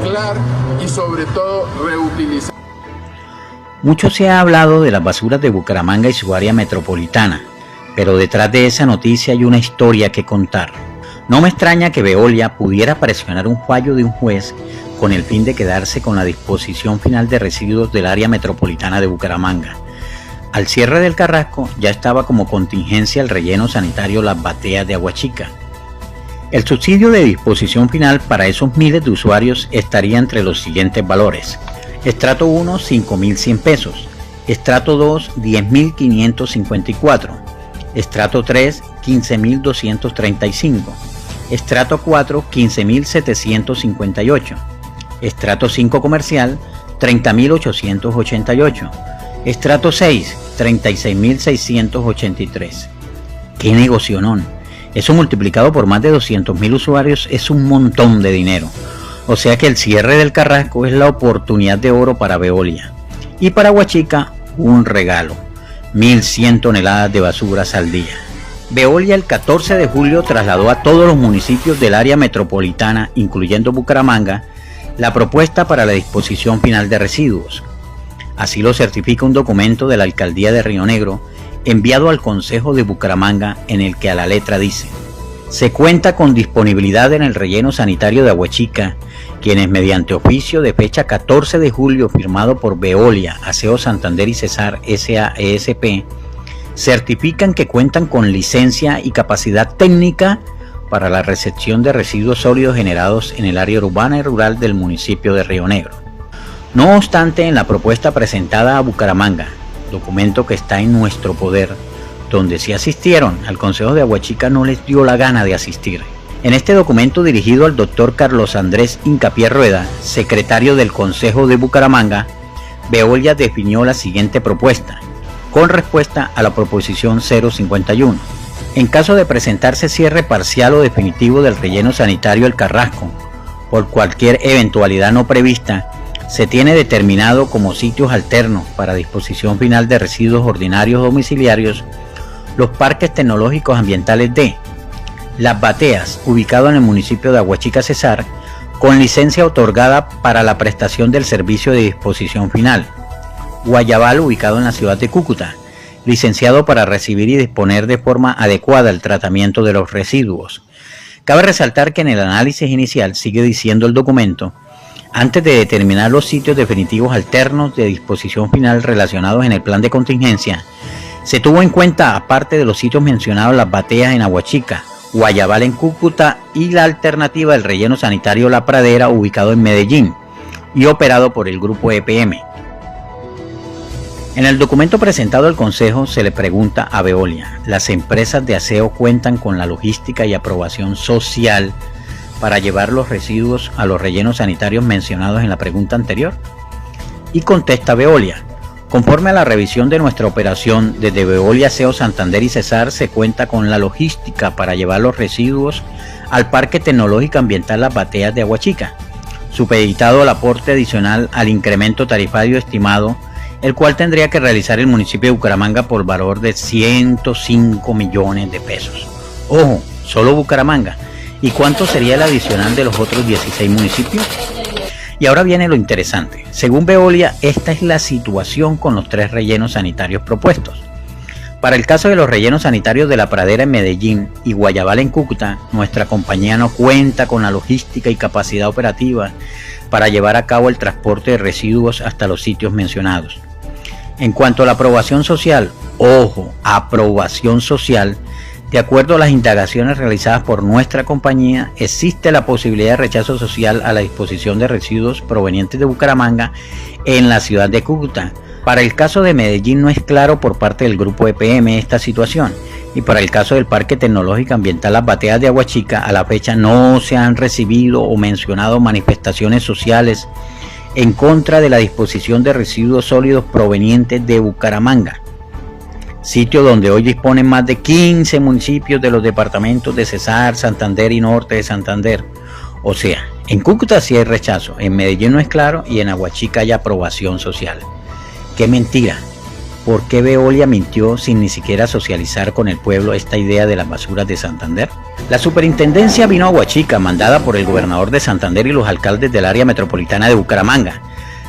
reciclar y sobre todo reutilizar. Mucho se ha hablado de las basuras de Bucaramanga y su área metropolitana, pero detrás de esa noticia hay una historia que contar. No me extraña que Veolia pudiera presionar un fallo de un juez con el fin de quedarse con la disposición final de residuos del área metropolitana de Bucaramanga. Al cierre del Carrasco ya estaba como contingencia el relleno sanitario Las Bateas de Aguachica. El subsidio de disposición final para esos miles de usuarios estaría entre los siguientes valores: estrato 1, 5.100 pesos, estrato 2, 10.554, estrato 3, 15.235, estrato 4, 15.758, estrato 5 comercial, 30.888, estrato 6, 36.683. ¡Qué negocionón! Eso multiplicado por más de 200.000 usuarios es un montón de dinero. O sea que el cierre del Carrasco es la oportunidad de oro para Veolia. Y para Aguachica, un regalo: 1.100 toneladas de basuras al día. Veolia el 14 de julio trasladó a todos los municipios del área metropolitana, incluyendo Bucaramanga, la propuesta para la disposición final de residuos. Así lo certifica un documento de la Alcaldía de Río Negro, enviado al Consejo de Bucaramanga, en el que a la letra dice: se cuenta con disponibilidad en el relleno sanitario de Aguachica, quienes mediante oficio de fecha 14 de julio firmado por Veolia, Aseo Santander y Cesar S.A.E.S.P. certifican que cuentan con licencia y capacidad técnica para la recepción de residuos sólidos generados en el área urbana y rural del municipio de Río Negro. No obstante, en la propuesta presentada a Bucaramanga, documento que está en nuestro poder, donde sí asistieron, al Consejo de Aguachica no les dio la gana de asistir. En este documento dirigido al doctor Carlos Andrés Hincapié Rueda, secretario del Consejo de Bucaramanga, Veolia definió la siguiente propuesta, con respuesta a la proposición 051. En caso de presentarse cierre parcial o definitivo del relleno sanitario El Carrasco, por cualquier eventualidad no prevista, se tiene determinado como sitios alternos para disposición final de residuos ordinarios domiciliarios los parques tecnológicos ambientales de Las Bateas, ubicado en el municipio de Aguachica Cesar, con licencia otorgada para la prestación del servicio de disposición final; Guayabal, ubicado en la ciudad de Cúcuta, licenciado para recibir y disponer de forma adecuada el tratamiento de los residuos. Cabe resaltar que en el análisis inicial, sigue diciendo el documento, antes de determinar los sitios definitivos alternos de disposición final relacionados en el plan de contingencia, se tuvo en cuenta, aparte de los sitios mencionados, Las Bateas en Aguachica, Guayabal en Cúcuta y la alternativa del relleno sanitario La Pradera, ubicado en Medellín y operado por el grupo EPM. En el documento presentado al Consejo se le pregunta a Veolia: ¿las empresas de aseo cuentan con la logística y aprobación social para llevar los residuos a los rellenos sanitarios mencionados en la pregunta anterior? Y contesta Veolia: conforme a la revisión de nuestra operación, desde Veolia, Aseo Santander y Cesar se cuenta con la logística para llevar los residuos al Parque Tecnológico Ambiental Las Bateas de Aguachica, supeditado al aporte adicional al incremento tarifario estimado, el cual tendría que realizar el municipio de Bucaramanga por valor de 105 millones de pesos. Ojo, solo Bucaramanga. ¿Y cuánto sería el adicional de los otros 16 municipios? Y ahora viene lo interesante. Según Veolia, esta es la situación con los 3 rellenos sanitarios propuestos. Para el caso de los rellenos sanitarios de La Pradera en Medellín y Guayabal en Cúcuta, nuestra compañía no cuenta con la logística y capacidad operativa para llevar a cabo el transporte de residuos hasta los sitios mencionados. En cuanto a la aprobación social, ojo, aprobación social, de acuerdo a las indagaciones realizadas por nuestra compañía, existe la posibilidad de rechazo social a la disposición de residuos provenientes de Bucaramanga en la ciudad de Cúcuta. Para el caso de Medellín no es claro por parte del grupo EPM esta situación, y para el caso del Parque Tecnológico Ambiental Las Bateas de Aguachica, a la fecha no se han recibido o mencionado manifestaciones sociales en contra de la disposición de residuos sólidos provenientes de Bucaramanga, sitio donde hoy disponen más de 15 municipios de los departamentos de Cesar, Santander y Norte de Santander. O sea, en Cúcuta sí hay rechazo, en Medellín no es claro y en Aguachica hay aprobación social. ¡Qué mentira! ¿Por qué Veolia mintió sin ni siquiera socializar con el pueblo esta idea de las basuras de Santander? La superintendencia vino a Aguachica, mandada por el gobernador de Santander y los alcaldes del área metropolitana de Bucaramanga.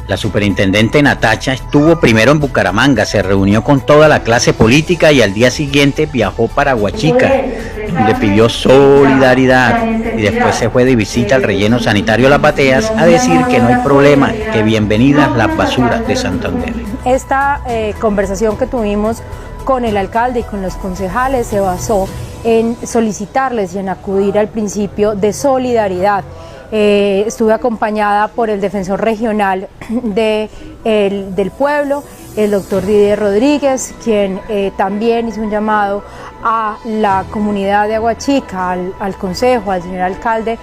La superintendente Natacha estuvo primero en Bucaramanga, se reunió con toda la clase política y al día siguiente viajó para Aguachica, donde pidió solidaridad y después se fue de visita al relleno sanitario Las Bateas a decir que no hay problema, que bienvenidas las basuras de Santander. Esta conversación que tuvimos con el alcalde y con los concejales se basó en solicitarles y en acudir al principio de solidaridad. Estuve acompañada por el defensor regional del pueblo, el doctor Didier Rodríguez, quien también hizo un llamado a la comunidad de Aguachica, al consejo, al señor alcalde,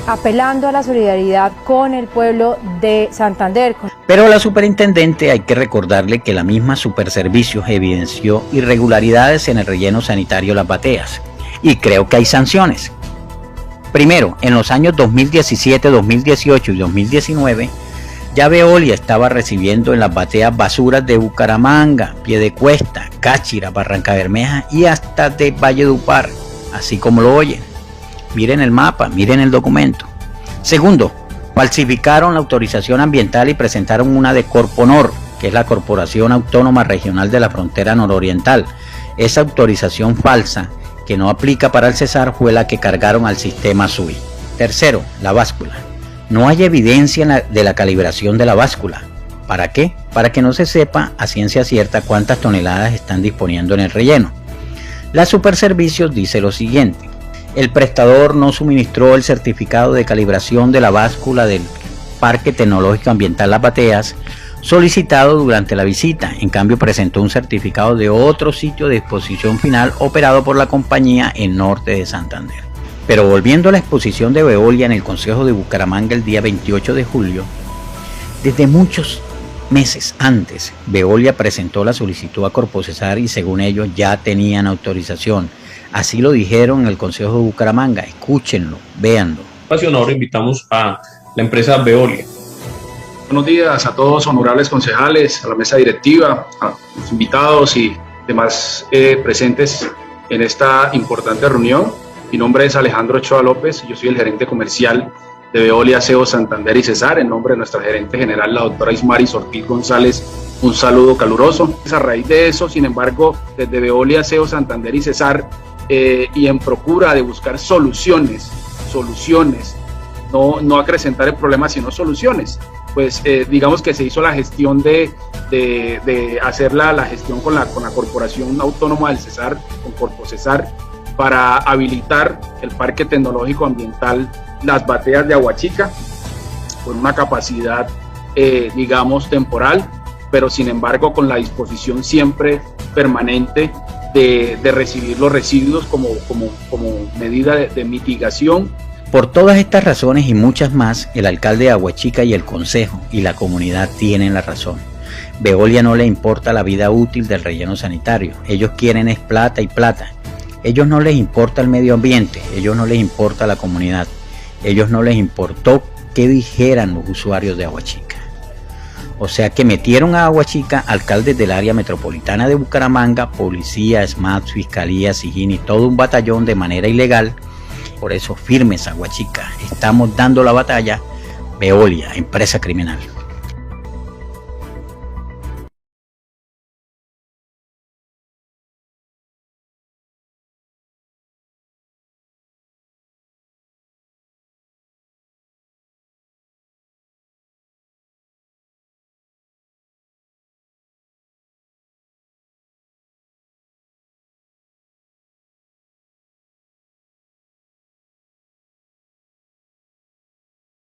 apelando a la solidaridad con el pueblo de Santander. Pero a la superintendente hay que recordarle que la misma Superservicios evidenció irregularidades en el relleno sanitario Las Bateas, y creo que hay sanciones. Primero, en los años 2017, 2018 y 2019, ya Veolia estaba recibiendo en Las Bateas basuras de Bucaramanga, Piedecuesta, Cáchira, Barrancabermeja y hasta de Valledupar, así como lo oyen. Miren el mapa, miren el documento. Segundo, falsificaron la autorización ambiental y presentaron una de Corponor, que es la Corporación Autónoma Regional de la Frontera Nororiental. Esa autorización falsa, que no aplica para el Cesar, fue la que cargaron al sistema SUI. Tercero, la báscula. No hay evidencia de la calibración de la báscula. ¿Para qué? Para que no se sepa a ciencia cierta cuántas toneladas están disponiendo en el relleno. La Superservicios dice lo siguiente: el prestador no suministró el certificado de calibración de la báscula del Parque Tecnológico Ambiental Las Bateas solicitado durante la visita. En cambio, presentó un certificado de otro sitio de disposición final operado por la compañía en norte de Santander. Pero volviendo a la exposición de Veolia en el Consejo de Bucaramanga el día 28 de julio, desde muchos meses antes, Veolia presentó la solicitud a Corpocesar y según ellos ya tenían autorización. Así lo dijeron en el Consejo de Bucaramanga. Escúchenlo, véanlo. Ahora invitamos a la empresa Veolia. Buenos días a todos, honorables concejales, a la mesa directiva, a los invitados y demás presentes en esta importante reunión. Mi nombre es Alejandro Ochoa López, yo soy el gerente comercial de Veolia, Aseo, Santander y Cesar. En nombre de nuestra gerente general, la doctora Ismaris Ortiz González, un saludo caluroso. A raíz de eso, sin embargo, desde Veolia, Aseo, Santander y Cesar, y en procura de buscar soluciones, no acrecentar el problema, sino soluciones, pues digamos que se hizo la gestión de hacer la gestión con la Corporación Autónoma del Cesar, con Corpocesar, para habilitar el Parque Tecnológico Ambiental Las Bateas de Aguachica, con una capacidad, digamos, temporal, pero sin embargo con la disposición siempre permanente de recibir los residuos como medida de mitigación. Por todas estas razones y muchas más, el alcalde de Aguachica y el consejo y la comunidad tienen la razón. Veolia no le importa la vida útil del relleno sanitario. Ellos quieren es plata y plata. Ellos no les importa el medio ambiente, ellos no les importa la comunidad, ellos no les importó qué dijeran los usuarios de Aguachica. O sea que metieron a Aguachica alcaldes del área metropolitana de Bucaramanga, policía, SMAT, fiscalía, SIGIN y todo un batallón de manera ilegal. Por eso firmes Aguachica, estamos dando la batalla. Veolia, empresa criminal.